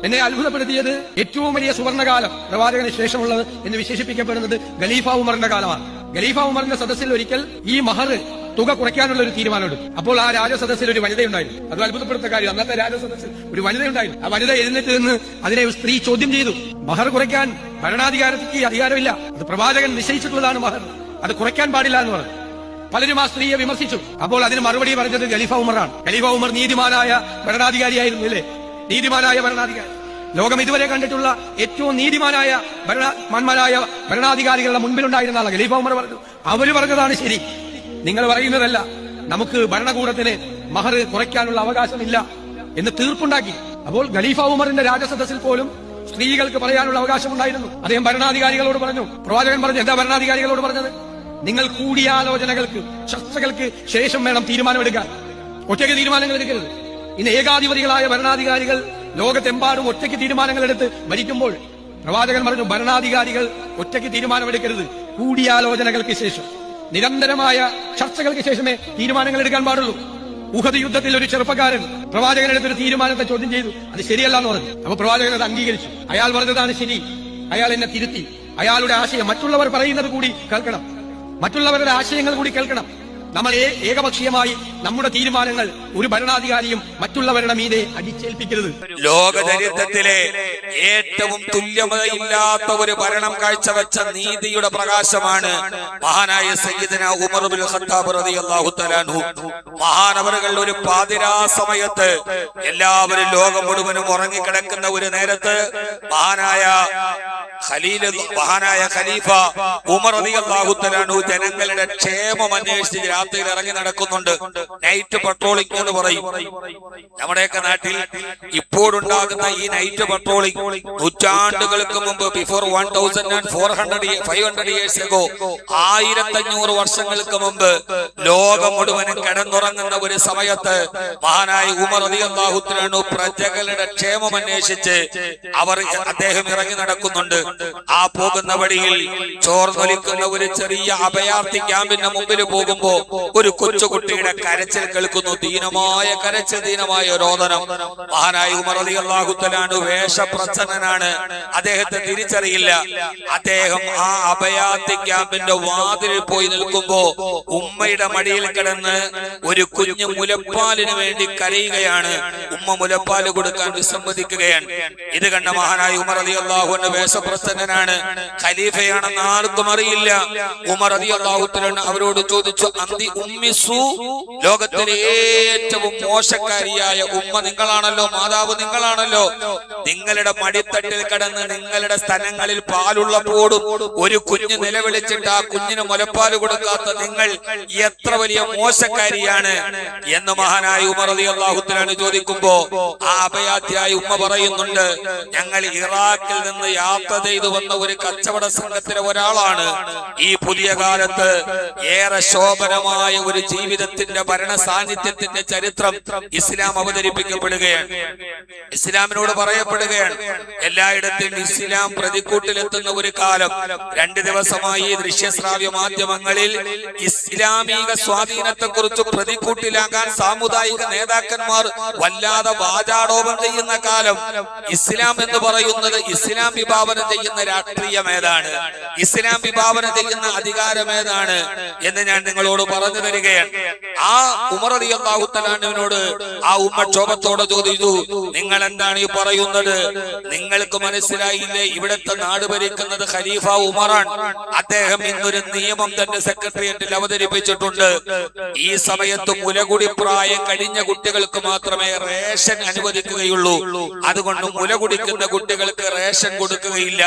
എന്നെ അത്ഭുതപ്പെടുത്തിയത് ഏറ്റവും വലിയ സുവർണകാലം പ്രവാചകന് ശേഷമുള്ളത് എന്ന് വിശേഷിപ്പിക്കപ്പെടുന്നത് ഖലീഫ ഉമറിന്റെ കാലമാണ്. ഖലീഫ ഉമറിന്റെ സദസ്സിൽ ഒരിക്കൽ ഈ മഹർ തുക കുറയ്ക്കാനുള്ള ഒരു തീരുമാനമെടുത്തു. അപ്പോൾ ആ രാജസദസ്സിൽ ഒരു വനിതയുണ്ടായിരുന്നു. അത് അത്ഭുതപ്പെടുത്ത കാര്യം. അന്നത്തെ രാജസദസ്സിൽ ഒരു വനിതയുണ്ടായിരുന്നു. ആ വനിത എഴുന്നേറ്റ് നിന്ന് അതിനെ സ്ത്രീ ചോദ്യം ചെയ്തു. മഹർ കുറയ്ക്കാൻ ഭരണാധികാരത്തിക്ക് അധികാരമില്ല, അത് പ്രവാചകൻ നിശ്ചയിച്ചിട്ടുള്ളതാണ് മഹർ, അത് കുറയ്ക്കാൻ പാടില്ല എന്ന് പറഞ്ഞു. പലരും ആ സ്ത്രീയെ വിമർശിച്ചു. അപ്പോൾ അതിന് മറുപടി പറഞ്ഞത് ഖലീഫ ഉമറാണ്. ഖലീഫ ഉമർ നീതിമാനായ ഭരണാധികാരിയായിരുന്നു, അല്ലേ? നീതിമാനായ ഭരണാധികാരി. ലോകം ഇതുവരെ കണ്ടിട്ടുള്ള ഏറ്റവും നീതിമാനായ ഭരണാധികാരികളുടെ മുൻപിലുണ്ടായിരുന്ന ആളാണ് ഖലീഫ ഉമർ. പറഞ്ഞു, അവര് പറഞ്ഞതാണ് ശരി, നിങ്ങൾ പറയുന്നതല്ല. നമുക്ക് ഭരണകൂടത്തിന് മഹർ കുറയ്ക്കാനുള്ള അവകാശമില്ല എന്ന് തീർപ്പുണ്ടാക്കി. അപ്പോൾ ഖലീഫ ഉമറിന്റെ രാജസദസ്സിൽ പോലും സ്ത്രീകൾക്ക് പറയാനുള്ള അവകാശം ഉണ്ടായിരുന്നു. അദ്ദേഹം ഭരണാധികാരികളോട് പറഞ്ഞു. പ്രവാചകൻ പറഞ്ഞു, എന്താ ഭരണാധികാരികളോട് പറഞ്ഞത്? നിങ്ങൾ കൂടിയാലോചനകൾക്ക്, ചർച്ചകൾക്ക് ശേഷം വേണം തീരുമാനമെടുക്കാൻ. ഒറ്റയ്ക്ക് തീരുമാനങ്ങൾ എടുക്കരുത്. ഇന്ന് ഏകാധിപതികളായ ഭരണാധികാരികൾ ലോകത്തെമ്പാടും ഒറ്റയ്ക്ക് തീരുമാനങ്ങൾ എടുത്ത് ഭരിക്കുമ്പോൾ പ്രവാചകൻ പറഞ്ഞു, ഭരണാധികാരികൾ ഒറ്റയ്ക്ക് തീരുമാനമെടുക്കരുത്. കൂടിയാലോചനകൾക്ക് ശേഷം, നിരന്തരമായ ചർച്ചകൾക്ക് ശേഷമേ തീരുമാനങ്ങൾ എടുക്കാൻ പാടുള്ളൂ. ഉഹദ് യുദ്ധത്തിൽ ഒരു ചെറുപ്പക്കാരൻ പ്രവാചകനെടുത്തൊരു തീരുമാനത്തെ ചോദ്യം ചെയ്തു. അത് ശരിയല്ല എന്ന് പറഞ്ഞു. അപ്പൊ പ്രവാചകൻ അത് അംഗീകരിച്ചു. അയാൾ പറഞ്ഞതാണ് ശരി. അയാൾ എന്നെ തിരുത്തി. അയാളുടെ ആശയം മറ്റുള്ളവർ പറയുന്നത് കൂടി കേൾക്കണം, മറ്റുള്ളവരുടെ ആശയങ്ങൾ കൂടി കേൾക്കണം. നമ്മൾ ഏകപക്ഷീയമായി നമ്മുടെ തീരുമാനങ്ങൾ ഒരു ഭരണാധികാരിയും മറ്റുള്ളവരുടെ മീതെ അടിച്ചേൽപ്പിക്കരുത്. ലോകചരിത്രത്തിലെ ഏറ്റവും തുല്യതയില്ലാത്ത ഒരു ഭരണം കാഴ്ചവെച്ച നീതിയുടെ പ്രകാശമാണ് മഹാനായ സയ്യിദന ഉമർ ഇബ്നുൽ ഖത്താബ് റളിയല്ലാഹു തആല അൻഹു. മഹാനവറുകൾ ഒരു പാതിരാ സമയത്ത് എല്ലാവരും ലോകം മുഴുവനും ഉറങ്ങിക്കിടക്കുന്ന ഒരു നേരത്ത് മഹാനായ ഖലീഫ ഉമർ റളിയല്ലാഹു തആല അൻഹു ജനങ്ങളുടെ ക്ഷേമം അന്വേഷിച്ച് രാത്രിയിൽ ഇറങ്ങി നടക്കുന്നുണ്ട്. നൈറ്റ് പട്രോളിംഗ് എന്ന് പറയും. നമ്മുടെയൊക്കെ നാട്ടിൽ ഇപ്പോഴുണ്ടാകുന്ന ഈ നൈറ്റ് പട്രോളിംഗ് നൂറ്റാണ്ടുകൾക്ക് മുമ്പ്, ബിഫോർ 1400 years ago, 1500 വർഷങ്ങൾക്ക് മുമ്പ് ലോകം മുഴുവനും കിടന്നുറങ്ങുന്ന ഒരു സമയത്ത് മഹാനായ ഉമർ റളിയല്ലാഹു തആല അൻഹു പ്രജകളുടെ ക്ഷേമം അന്വേഷിച്ച് അദ്ദേഹം ഇറങ്ങി നടക്കുന്നുണ്ട്. ആ പോകുന്ന വഴിയിൽ ചോർന്നൊലിക്കുന്ന ഒരു ചെറിയ അഭയാർത്ഥി ക്യാമ്പിന്റെ മുമ്പിൽ പോകുമ്പോ ഒരു കൊച്ചുകുട്ടിയുടെ കരച്ചിൽ കേൾക്കുന്നു. ദീനമായ കരച്ചിൽ, ദീനമായ രോദനം. മഹാനായ ഉമർ റളിയല്ലാഹു തആല അൻഹു വേഷപ്രച്ഛന്നനാണ്, അദ്ദേഹത്തെ തിരിച്ചറിയില്ല. അദ്ദേഹം ആ അഭയാർത്ഥി ക്യാമ്പിന്റെ വാതിലിൽ പോയി നിൽക്കുമ്പോ ഉമ്മയുടെ മടിയിൽ കിടന്ന് ഒരു കുഞ്ഞു മുലപ്പാലിന് വേണ്ടി കരയുകയാണ്. ഉമ്മ മുലപ്പാല് കൊടുക്കാൻ വിസമ്മതിക്കുകയാണ്. ഇത് കണ്ട മഹാനായ ഉമർ റളിയല്ലാഹു അൻഹു വേഷപ്രച്ഛന്നനാണ്, ഖലീഫയാണെന്ന് ആർക്കും അറിയില്ല. ഉമർ റളിയല്ലാഹു തആല അവരോട് ചോദിച്ചു, അന്തി ഉമ്മിസു, ലോകത്തിലെ ഏറ്റവും മോശക്കാരിയായ ഉമ്മ നിങ്ങളാണല്ലോ, മാതാവ് നിങ്ങളാണല്ലോ. നിങ്ങളുടെ മടിത്തട്ടിൽ കിടന്ന് നിങ്ങളുടെ സ്ഥലങ്ങളിൽ പാലുള്ളപ്പോഴും ഒരു കുഞ്ഞ് നിലവിളിച്ചിട്ട് ആ കുഞ്ഞിന് മുലപ്പാല് കൊടുക്കാത്ത നിങ്ങൾ എത്ര വലിയ മോശക്കാരിയാണ് എന്ന് മഹാനായ ഉമർ റളിയല്ലാഹു തആല ചോദിക്കുമ്പോ ആ അഭയാർത്ഥിയായ ഉമ്മ പറയുന്നുണ്ട്, ഞങ്ങൾ ഇറാഖിൽ നിന്ന് യാത്ര ചെയ്തു വന്ന ഒരു കച്ചവട സംഘത്തിലെ ഒരാളാണ്. ഈ പുതിയ കാലത്ത് ഏറെ ശോഭനമായ ഒരു ജീവിതത്തിന്റെ ഭരണ സാന്നിധ്യത്തിന്റെ ചരിത്രം ഇസ്ലാം അവതരിപ്പിക്കപ്പെടുകയാണ്. ഇസ്ലാമിനോട് പറയപ്പെടുകയാണ്, എല്ലായിടത്തും ഇസ്ലാം പ്രതിക്കൂട്ടിലെത്തുന്ന ഒരു കാലം. 2 ദിവസമായി ദൃശ്യശ്രാവ്യ മാധ്യമങ്ങളിൽ ഇസ്ലാമിക സ്വാധീനത്തെ കുറിച്ച് പ്രതിക്കൂട്ടിലാകാൻ സാമുദായിക നേതാക്കന്മാർ വല്ലാതെ വാചാടോപം ചെയ്യുന്ന കാലം. ഇസ്ലാം എന്ന് പറയുന്നത് ഇസ്ലാം വിഭാവനം ചെയ്യുന്ന രാഷ്ട്രീയമേതാണ്, ഇസ്ലാം വിഭാവനം ചെയ്യുന്ന അധികാരമേതാണ് എന്ന് ഞാൻ നിങ്ങളോട് പറഞ്ഞു തരികയാണ്. ആ ഉമർ റളിയല്ലാഹു തആല അൻഹുവിനോട് ആ ഉമ്മ ക്ഷോഭത്തോടെ ചോദിച്ചു, നിങ്ങൾ എന്താണ് ഈ പറയുന്നത്? നിങ്ങൾക്ക് മനസ്സിലായില്ലേ, ഇവിടുത്തെ നാട് ഭരിക്കുന്നത് ഖലീഫ ഉമറാണ്. അദ്ദേഹം ഇന്നൊരു നിയമം തന്റെ സെക്രട്ടേറിയറ്റിൽ അവതരിപ്പിച്ചിട്ടുണ്ട്. ഈ സമയത്ത് മുലകുടി പ്രായം കഴിഞ്ഞ കുട്ടികൾക്ക് മാത്രമേ റേഷൻ അനുവദിക്കുകയുള്ളൂ. അതുകൊണ്ട് മുല കുടിക്കുന്ന കുട്ടികൾക്ക് റേഷൻ കൊടുക്കുകയില്ല.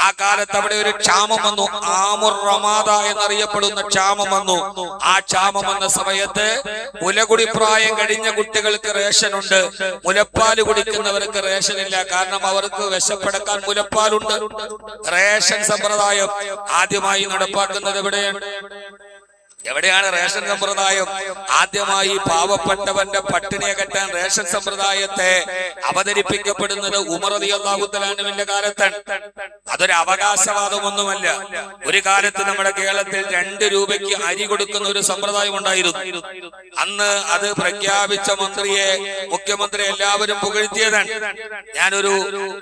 ആ കാലത്ത് അവിടെ ഒരു ക്ഷാമം വന്നു, ആമുർ റമാദ എന്നറിയപ്പെടുന്ന ക്ഷാമം വന്നു. ആ ക്ഷാമം വന്ന സമയത്ത് മുലകുടി പ്രായം കഴിഞ്ഞ കുട്ടികൾക്ക് റേഷൻ ഉണ്ട്, മുലപ്പാല് കുടിക്കുന്നവർക്ക് റേഷൻ ഇല്ല. കാരണം അവർക്ക് വിശപ്പടക്കാൻ മുലപ്പാലുണ്ട്. റേഷൻ സമ്പ്രദായം ആദ്യമായി നടപ്പാക്കുന്നത് എവിടെയാണ്? എവിടെയാണ് റേഷൻ സമ്പ്രദായം? ആദ്യമായി പാവപ്പെട്ടവന്റെ പട്ടിണിയെ കെട്ടാൻ റേഷൻ സമ്പ്രദായത്തെ അവതരിപ്പിക്കപ്പെടുന്നത് ഉമർ റളിയല്ലാഹു തആല അൻഹുവിന്റെ കാലത്താണ്. അതൊരു അവകാശവാദമൊന്നുമല്ല. ഒരു കാലത്ത് നമ്മുടെ കേരളത്തിൽ 2 രൂപയ്ക്ക് അരി കൊടുക്കുന്ന ഒരു സമ്പ്രദായം ഉണ്ടായിരുന്നു. അന്ന് അത് പ്രഖ്യാപിച്ച മുഖ്യമന്ത്രി എല്ലാവരും പുകഴ്ത്തിയതാണ്. ഞാനൊരു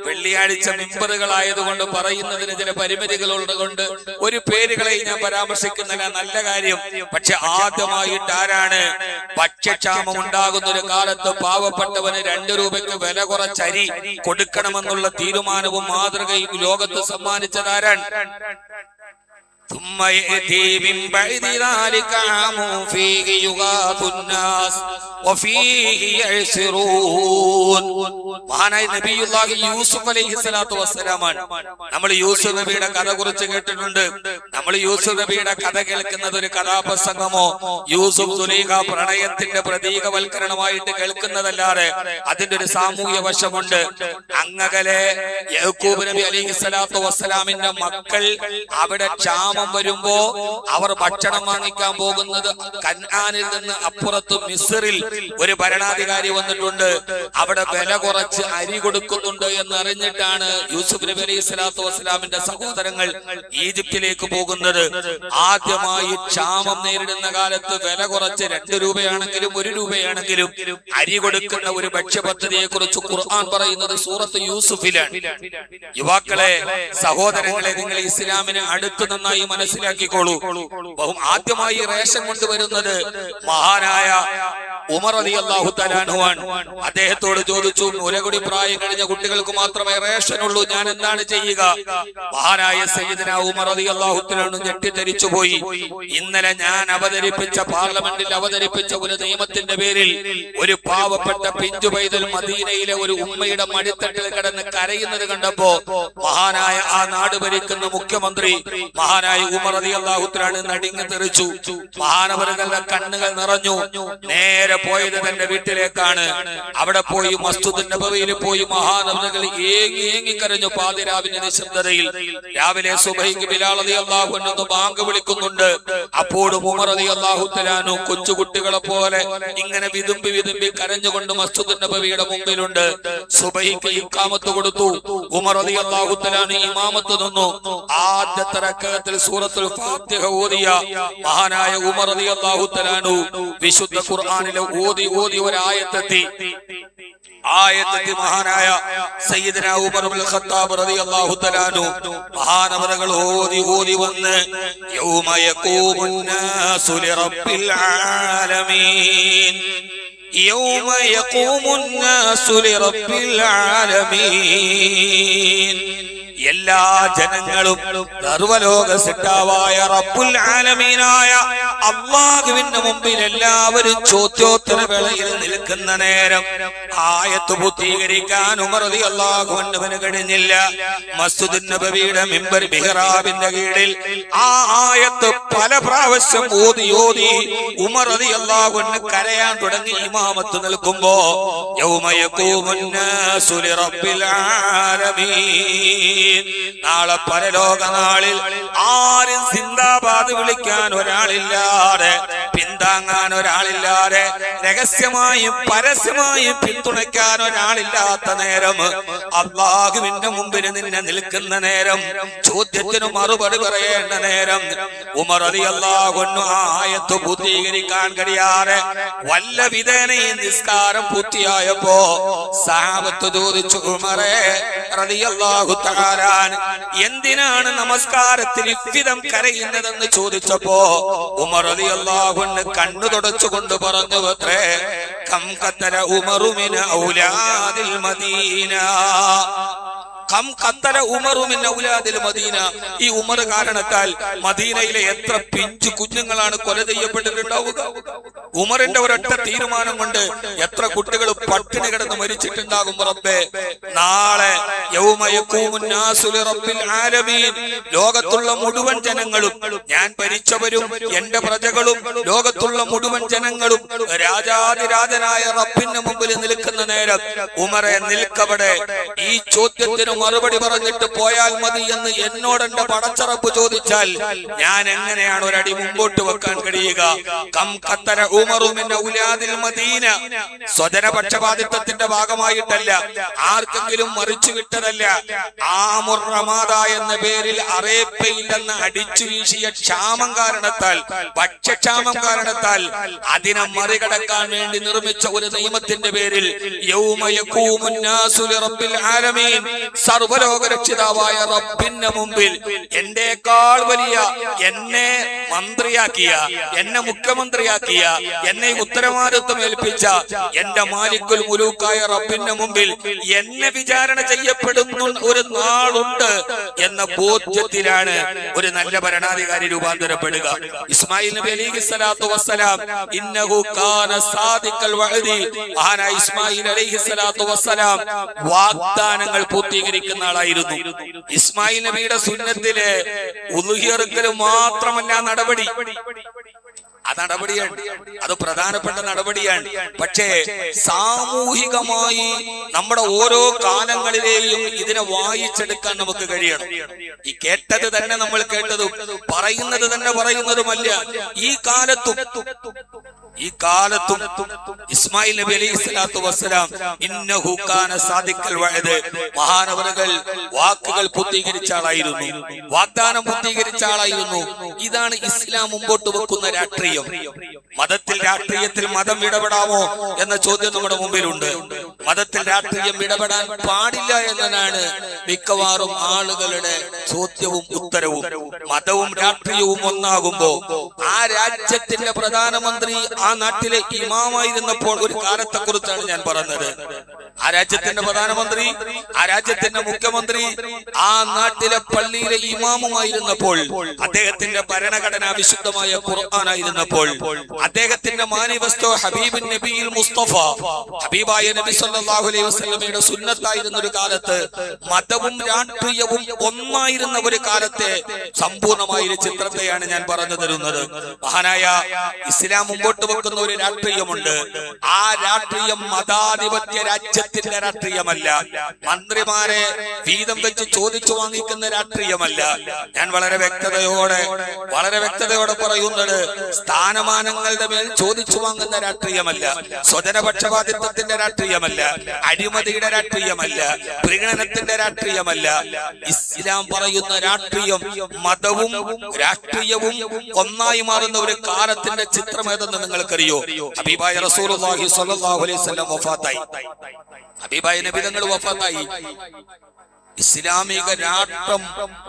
വെള്ളിയാഴ്ച മിമ്പറുകളായതുകൊണ്ട് പറയുന്നതിന് ചില പരിമിതികളുള്ളത് കൊണ്ട് ഒരു പേരുകളെ ഞാൻ പരാമർശിക്കുന്നില്ല. നല്ല കാര്യം. പക്ഷെ ആദ്യമായിട്ട് ആരാണ് ഭക്ഷ്യക്ഷാമം ഉണ്ടാകുന്ന ഒരു കാലത്ത് പാവപ്പെട്ടവന് 2 രൂപയ്ക്ക് വില കുറച്ച് അരി കൊടുക്കണമെന്നുള്ള തീരുമാനവും മാതൃകയും ലോകത്ത് സമ്മാനിച്ചതാരാണ്? ثم يأتي من بعد ذلك عام فيه يغاث الناس وفيه يعصرون. മഹാനായ നബിയുല്ലാഹി യൂസുഫ് അലൈഹിസ്സലാത്തു വസ്സലാമാണ്. നമ്മൾ യൂസുഫ് നബിയുടെ കഥ കുറിച്ച് കേട്ടിട്ടുണ്ട്. നമ്മൾ യൂസുഫ് നബിയുടെ കഥ കേൾക്കുന്നത് ഒരു കഥാപ്രസംഗമോ യൂസുഫ് സുലൈഖ പ്രണയത്തിന്റെ പ്രതീകവൽക്കരണമായിട്ട് കേൾക്കുന്നതല്ലാതെ അതിന്റെ ഒരു സാമൂഹ്യ വശമുണ്ട്. അങ്ങകലെ യാക്കൂബ് നബി അലൈഹിസ്സലാത്തു വസ്സലാമിന്റെ മക്കൾ അവിടെ വരുമ്പോ അവർ ഭക്ഷണം വാങ്ങിക്കാൻ പോകുന്നത് കനാനിൽ നിന്ന് അപ്പുറത്ത് മിസ്റിൽ ഒരു ഭരണാധികാരി വന്നിട്ടുണ്ട്. അവിടെ വില കുറച്ച് അരി കൊടുക്കുന്നുണ്ട് എന്ന് അറിഞ്ഞിട്ടാണ് യൂസുഫ് നബി അലൈഹി സ്വലാത്തു വസ്സലാമിന്റെ സഹോദരങ്ങൾ ഈജിപ്തിലേക്ക് പോകുന്നത്. ആദ്യമായി ക്ഷാമം നേരിടുന്ന കാലത്ത് വില കുറച്ച് 2 രൂപയാണെങ്കിലും 1 രൂപയാണെങ്കിലും അരി കൊടുക്കുന്ന ഒരു ഭക്ഷ്യപദ്ധതിയെ കുറിച്ച് ഖുർആൻ പറയുന്നത് സൂറത്ത് യൂസുഫിലാണ്. യുവാക്കളെ, സഹോദരങ്ങളെ, നിങ്ങൾ ഇസ്ലാമിനെ അടുത്ത് നന്നായി മനസ്സിലാക്കിക്കോളൂ. ആദ്യമായി റേഷൻ കൊണ്ടുവരുന്നത് മഹാനായ ഉമർ റളിയല്ലാഹു തആല അൻഹുവാണ്. അദ്ദേഹത്തോട് ചോദിച്ചു, മുലകുടി പ്രായം കഴിഞ്ഞ കുട്ടികൾക്ക് മാത്രമേ റേഷൻ ഉള്ളൂ, ഞാൻ എന്താണ് ചെയ്യുക? മഹാനായ സയ്യിദുനാ ഉമർ റളിയല്ലാഹു തആല അൻഹു ഞെട്ടിത്തരിച്ചു പോയി. ഇന്നലെ ഞാൻ പാർലമെന്റിൽ അവതരിപ്പിച്ച ഒരു നിയമത്തിന്റെ പേരിൽ ഒരു പാവപ്പെട്ട പിഞ്ചു പൈതൽ മദീനയിലെ ഒരു ഉമ്മയുടെ മടിത്തട്ടിൽ കിടന്ന് കരയുന്നത് കണ്ടപ്പോ മഹാനായ ആ നാട് ഭരിക്കുന്ന മുഖ്യമന്ത്രി മഹാനായ ഉമർ റളിയല്ലാഹു തആല അൻഹു നടുങ്ങി തെറിച്ചു. മഹാനവറുകളുടെ കണ്ണുകൾ നിറഞ്ഞു. നേരെ പോയത് തന്റെ വീട്ടിലേക്കാണ്. അവിടെ പോയി മസ്ജിദ് നബവിയിൽ പോയി മഹാനവറുകൾ ഏങ്ങി കരഞ്ഞു. പാതിരാവിന്റെ നിശബ്ദതയിൽ രാവിലെ സുബഹിക്ക് ബിലാൽ റളിയല്ലാഹു അൻഹു ബാങ്ക് വിളിക്കുന്നുണ്ട്. അപ്പോഴും ഉമർ റളിയല്ലാഹു തആല അൻഹു കൊച്ചുകുട്ടികളെ പോലെ ഇങ്ങനെ വിതുമ്പി കരഞ്ഞുകൊണ്ട് മസ്ജിദ് നബവിയുടെ മുമ്പിലുണ്ട്. സുബഹിക്ക് ഇഖാമത്ത് കൊടുത്തു. ഉമർ റളിയല്ലാഹു തആല അൻഹു ഇമാമത്ത് നിന്നു. ആദ്യത്തെ റക്അത്തിൽ സൂറത്തുൽ ഫാത്തിഹ ഓതിയ മഹാനായ ഉമർ റളിയല്ലാഹു തആല അൻഹു വിശുദ്ധ ഖുർആനിലെ ഓതി ഒരു ആയത്തെത്തി. മഹാനായ സയ്യിദുനാ ഉമർ ഇബ്നുൽ ഖത്താബ് റളിയല്ലാഹു തആല അൻഹു മഹാനവറുകൾ ഓതി വന്ന് യൗമ യഖൂമുൻ നാസു ലിറബ്ബിൽ ആലമീൻ യൗമ യഖൂമുൻ നാസു ലിറബ്ബിൽ ആലമീൻ. എല്ലാ ജനങ്ങളും സർവലോക സിട്ടാവായ റബ്ബുൽ ആലമീനായ അല്ലാഹുവിന്റെ മുമ്പിൽ എല്ലാവരും ചോദ്യോത്തര വേളയിൽ നിൽക്കുന്ന നേരം ആയത്ത് പൂർത്തീകരിക്കാൻ ഉമർ റളിയല്ലാഹു അൻഹുവിന് കഴിഞ്ഞില്ല. മസ്ജിദ് നബവിയുടെ മിമ്പർ മിഹ്റാബിന്റെ കീഴിൽ ആ ആയത്ത് പല പ്രാവശ്യം ഓതി ഉമർ റളിയല്ലാഹു അൻഹു കരയാൻ തുടങ്ങി. ഇമാമത്ത് നിൽക്കുമ്പോ യൗമ യഖൂമുൻ നാസു ലിറബ്ബിൽ ആലമീൻ. നാളെ പരലോക നാളിൽ ആരും സിന്ദാബാദ് വിളിക്കാൻ ഒരാളില്ലാതെ, പിന്താങ്ങാൻ ഒരാളില്ലാതെ, രഹസ്യമായും പരസ്യമായും പിന്തുണയ്ക്കാൻ ഒരാളില്ലാത്ത നേരം, അല്ലാഹുവിന്റെ മുമ്പിൽ നിന്നെ നിൽക്കുന്ന നേരം, ചോദ്യത്തിന് മറുപടി പറയേണ്ട നേരം, ഉമർ റളിയല്ലാഹു അൻഹു ആയത്ത് പൂർത്തീകരിക്കാൻ കഴിയാതെ വല്ല വിധേനയും നിസ്കാരം പൂർത്തിയായപ്പോ സഹാബത്ത് ചോദിച്ചു, ഉമറേ റളിയല്ലാഹു തആല എന്തിനാണ് നമസ്കാരത്തിൽ ഇவ்விதം കരയുന്നതെന്ന് ചോദിച്ചപ്പോ ഉമർ റളിയല്ലാഹു അൻഹു കണ്ണു തുടച്ചുകൊണ്ട് പറഞ്ഞു, അത്രേ കം ഖത്തല ഉമറു മിൻ ഔലാദിൽ മദീന. ഈ ഉമർ കാരണത്താൽ മദീനയിലെ എത്ര പിഞ്ചു കുഞ്ഞുങ്ങളാണ് കൊല ചെയ്യപ്പെട്ടിട്ടുണ്ടാവുക. ഉമറിന്റെ ഒരൊറ്റ തീരുമാനം കൊണ്ട് എത്ര കുട്ടികൾ പട്ടിണി കിടന്ന് മരിച്ചിട്ടുണ്ടാകും. റബ്ബേ, നാളെ യൗമ യഖൂമുൻ നാസു ലിറബ്ബിൽ ആലമീൻ, ലോകത്തുള്ള മുഴുവൻ ജനങ്ങളും, ഞാൻ ഭരിച്ചവരും എന്റെ പ്രജകളും ലോകത്തുള്ള മുഴുവൻ ജനങ്ങളും രാജാതിരാജനായ റബ്ബിന്റെ മുമ്പിൽ നിൽക്കുന്ന നേരം, ഉമറെ നിൽക്കവിടെ. ഈ ചോദ്യത്തിന് മറുപടി പറഞ്ഞിട്ട് പോയാൽ മതി എന്ന് എന്നോട് എന്റെ പടച്ചറപ്പ് ചോദിച്ചാൽ ഞാൻ എങ്ങനെയാണ് ഒരടി മുമ്പോട്ട് വെക്കാൻ കഴിയുക? കം ഖത്തര ഉമറു മിൻ ഔലാദിൽ മദീന. സ്വജനപക്ഷപാതിത്വത്തിന്റെ ഭാഗമായിട്ടല്ല, ആർക്കെങ്കിലും മറിച്ചു വിട്ടതല്ല. ആമുർ റമാദ എന്ന പേരിൽ അറേബ്യയിൽ നിന്ന് അടിച്ചു വീശിയ ക്ഷാമം കാരണത്താൽ, ഭക്ഷ്യക്ഷാമം കാരണത്താൽ അതിനെ മറികടക്കാൻ വേണ്ടി നിർമ്മിച്ച ഒരു നിയമത്തിന്റെ പേരിൽ യൗമ യഖൂമുൻ നാസു ലിറബ്ബിൽ ആലമീൻ, സർവ്വലോകരക്ഷിതാവായ റബ്ബിന്റെ മുമ്പിൽ എന്റെക്കാൾ വലിയ, എന്നെ മന്ത്രിയാക്കിയ, എന്നെ മുഖ്യമന്ത്രിയാക്കിയ, എന്നെ ഉത്തരവാദിത്വം ഏൽപ്പിച്ച എന്റെ മാലിക്കുൽ മുലൂക്കായ റബ്ബിന്റെ മുമ്പിൽ എന്നെ വിചാരണ ചെയ്യപ്പെടുന്ന ഒരു നാളുണ്ട് എന്ന ബോധ്യത്തിലാണ് ഒരു നല്ല ഭരണാധികാരി രൂപാന്തരപ്പെടുക. ഇസ്മായിൽ നബി അലൈഹിസ്സലാത്തു വസ്സലാം ഇന്നഹു കാന സാദിഖൽ വഅദി, മഹാനായ ഇസ്മായിൽ അലൈഹിസ്സലാത്തു വസ്സലാം വാഗ്ദാനങ്ങൾ പൂർത്തീകരിക്കുന്ന ആളായിരുന്നു. ഇസ്മായിൽ നബിയുടെ സുന്നത്തിലെ ഉളുഹിയറുക്കൽ മാത്രമല്ല നടപടി, അത് നടപടിയാണ്, അത് പ്രധാനപ്പെട്ട നടപടിയാണ്. പക്ഷേ സാമൂഹികമായി നമ്മുടെ ഓരോ കാലങ്ങളിലെയും ഇതിനെ വായിച്ചെടുക്കാൻ നമുക്ക് കഴിയണം. ഈ കേട്ടത് തന്നെ നമ്മൾ കേട്ടതും പറയുന്നത് തന്നെ പറയുന്നതുമല്ല. ഈ കാലത്തും ഇസ്മായിൽ നബി അലൈഹിസ്സലാത്തു വസ്സലാം ഇന്നഹു കാന സാദിഖൽ വഅദ്, മഹാനവറുകൾ വാക്കുകൾ പൂർത്തീകരിച്ച ആളായിരുന്നു, വാഗ്ദാനം പൂർത്തീകരിച്ച ആളായിരുന്നു. ഇതാണ് ഇസ്ലാം മുമ്പോട്ട് വെക്കുന്ന രാഷ്ട്രീയം. രാഷ്ട്രീയത്തിൽ മതം ഇടപെടാമോ എന്ന ചോദ്യം നമ്മുടെ മുമ്പിലുണ്ട്. മതത്തിൽ രാഷ്ട്രീയം ഇടപെടാൻ പാടില്ല എന്നതാണ് മിക്കവാറും ആളുകളുടെ ചോദ്യവും ഉത്തരവും. മതവും രാഷ്ട്രീയവും ഒന്നാകുമ്പോ ആ രാജ്യത്തിന്റെ പ്രധാനമന്ത്രി ആ നാട്ടിലെ ഇമാമായിരുന്നപ്പോൾ ഒരു കാലത്തെ കുറിച്ചാണ് ഞാൻ പറഞ്ഞത്. ആ രാജ്യത്തിന്റെ പ്രധാനമന്ത്രി, ആ രാജ്യത്തിന്റെ മുഖ്യമന്ത്രി ആ നാട്ടിലെ പള്ളിയിലെ ഇമാമുമായിരുന്നപ്പോൾ, അദ്ദേഹത്തിന്റെ ഭരണഘടന വിശുദ്ധമായ ഖുർആനായിരുന്നപ്പോൾ, അദ്ദേഹത്തിന്റെ മാനിഫെസ്റ്റോ ഹബീബുൻ നബിയിൽ മുസ്തഫ, ഹബീബായ നബി സല്ലല്ലാഹു അലൈഹി വസല്ലമയുടെ സുന്നത്തായിരുന്ന ഒരു കാലത്ത്, മതവും രാഷ്ട്രീയവും ഒന്നായിരുന്ന ഒരു കാലത്തെ സമ്പൂർണമായ ഒരു ചിത്രത്തെയാണ് ഞാൻ പറഞ്ഞു തരുന്നത്. മഹാനായ ഇസ്ലാം മുമ്പോട്ട് വെക്കുന്ന ഒരു രാഷ്ട്രീയമുണ്ട്. ആ രാഷ്ട്രീയം മതാധിപത്യ രാജ്യത്തിന്റെ രാഷ്ട്രീയമല്ല, മന്ത്രിമാരെ വീതം വെച്ച് ചോദിച്ചു വാങ്ങിക്കുന്ന രാഷ്ട്രീയമല്ല. ഞാൻ വളരെ വ്യക്തതയോടെ പറയുന്നത് സ്ഥാനമാനങ്ങളുടെ മേൽ ചോദിച്ചു വാങ്ങുന്ന രാഷ്ട്രീയമല്ല, സ്വജനപക്ഷപാതിത്വത്തിന്റെ രാഷ്ട്രീയമല്ല, അഴിമതിയുടെ രാഷ്ട്രീയമല്ല, പ്രീണനത്തിന്റെ രാഷ്ട്രീയമല്ല. ഇസ്ലാം പറയുന്ന രാഷ്ട്രീയം മതവും രാഷ്ട്രീയവും ഒന്നായി മാറുന്ന ഒരു കാലത്തിന്റെ ചിത്രം ഏതെന്ന് നിങ്ങൾക്കറിയോ? ഹബീബായ റസൂലുള്ളാഹി സ്വല്ലല്ലാഹു അലൈഹി വസല്ലം വഫാത്തായി. ഹബീബായ നബി തങ്ങൾ വഫാത്തായി. ഇസ്ലാമിക രാഷ്ട്രം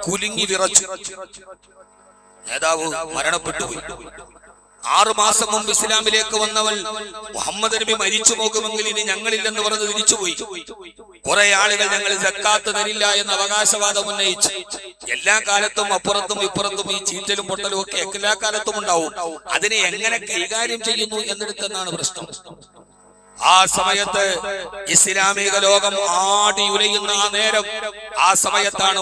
കുലുങ്ങി വിറച്ചു. നേതാവ് മരണപ്പെട്ടുപോയി. 6 മാസം മുമ്പ് ഇസ്ലാമിലേക്ക് വന്നവൾ മുഹമ്മദ് നബി മരിച്ചു പോകുമെങ്കിൽ ഇനി ഞങ്ങളില്ലെന്ന് പറഞ്ഞ് തിരിച്ചുപോയി. കുറെ ആളുകൾ ഞങ്ങൾ സക്കാത്ത് തരില്ല എന്ന അവകാശവാദം ഉന്നയിച്ചു. എല്ലാ കാലത്തും അപ്പുറത്തും ഇപ്പുറത്തും ഈ ചീറ്റലും പൊട്ടലും ഒക്കെ എല്ലാ കാലത്തും ഉണ്ടാവും. അതിനെ എങ്ങനെ കൈകാര്യം ചെയ്യുന്നു എന്നിടത്തെന്നാണ് പ്രശ്നം. ആ സമയത്ത് ഇസ്ലാമിക ലോകം ആടി ഉലയുന്ന ആ നേരം, ആ സമയത്താണ്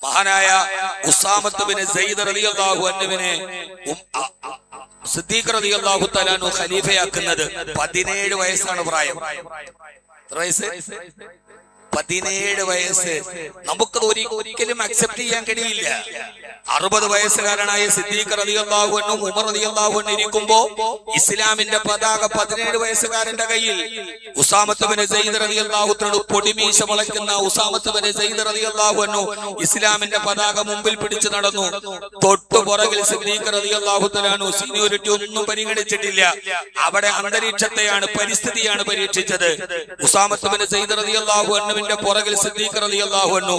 മഹാനായ ഉസാമത്ത് ബിൻ സയ്യിദ് റളിയല്ലാഹു അൻഹുവിനെ സിദ്ദീഖ് റളിയല്ലാഹു തആല അൻഹു ഖലീഫയാക്കുന്നത്. 17 വയസ്സാണ് പ്രായം. 17 വയസ്സ്. നമുക്കത് ഒരിക്കലും അക്സെപ്റ്റ് ചെയ്യാൻ കഴിയില്ല. 60 വയസ്സുകാരനായ സിദ്ദീഖ് റളിയല്ലാഹു അൻഹു, ഉമർ റളിയല്ലാഹു അൻഹു ഇരിക്കുമ്പോ ഇസ്ലാമിന്റെ പതാക 17 വയസ്സുകാരന്റെ കയ്യിൽ. ഉസാമത്ത് ബിൻ സയ്യിദ് റളിയല്ലാഹു തആല, പൊടിമീശ മുളയ്ക്കുന്ന ഉസാമത്ത് ബിൻ സയ്യിദ് റളിയല്ലാഹു അൻഹു ഇസ്ലാമിന്റെ പതാക മുമ്പിൽ പിടിച്ചു നടന്നു. തൊട്ടു പുറകിൽ സിദ്ദീഖ് റളിയല്ലാഹു തആല അൻഹു സീനിയോറിറ്റി ഒന്നും പരിഗണിച്ചിട്ടില്ല. അവിടെ അന്തരീക്ഷത്തെയാണ്, പരിസ്ഥിതിയാണ് പരീക്ഷിച്ചത്. ഉസാമത്ത് ബിൻ സയ്യിദ് റളിയല്ലാഹു അൻഹുവിന്റെ പുറകിൽ സിദ്ദീഖ് റളിയല്ലാഹു അൻഹു.